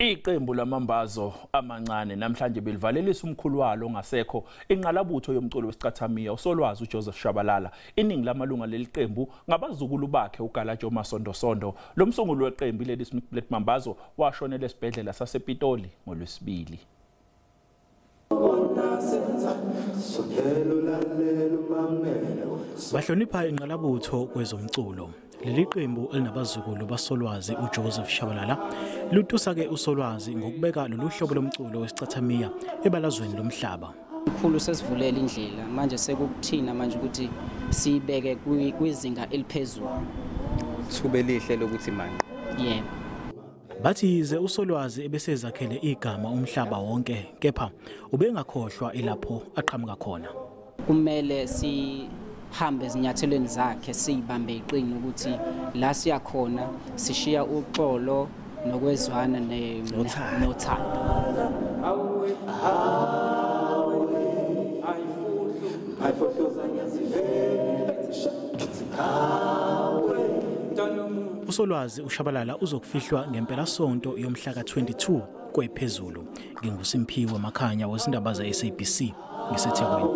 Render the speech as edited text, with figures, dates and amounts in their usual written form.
Iqembu lamambazo amancane namhlanje belivalelisa umkhulu walo ongasekho inqalabutho yomculo wesicathamiya uSolwazi uJoseph Shabalala. Iningi lamalunga leli qembu ngabazukulu bakhe uGalajo Masondosondo. Lo msunguli weqembu leli mambazo washonela esibhedlela sasePitoli ngoLwesibili. Bahlonipha inqalabutho kwezomculo. Leli qembu elinabazukulu baSolwazi uJoseph Shabalala lutusa-ke uSolwazi ngokubeka lolu hlobo lomculo wesicathamiya ebalazweni lomhlaba. Ukhulu sesivulela indlela manje sekukuthina manje ukuthi sibeke kwizinga eliphezulu. Thube lihle lokuthi manje. Yebo. Bathi ze uSolwazi ebesezakhele igama umhlaba wonke kepha ubengakhohlwa ilapho aqhamuka khona. Kumele sihambe ezinyathelweni zakhe sibambe iqini ukuthi la siya khona sishiya uxolo nokwezwana nothando. uSolwazi uShabalala uzokufihlwa ngempela sonto yomhla ka-22 kwephezulu. NginguSimphiwe Makhanya wezindaba ze-SABC ngiseThekwini.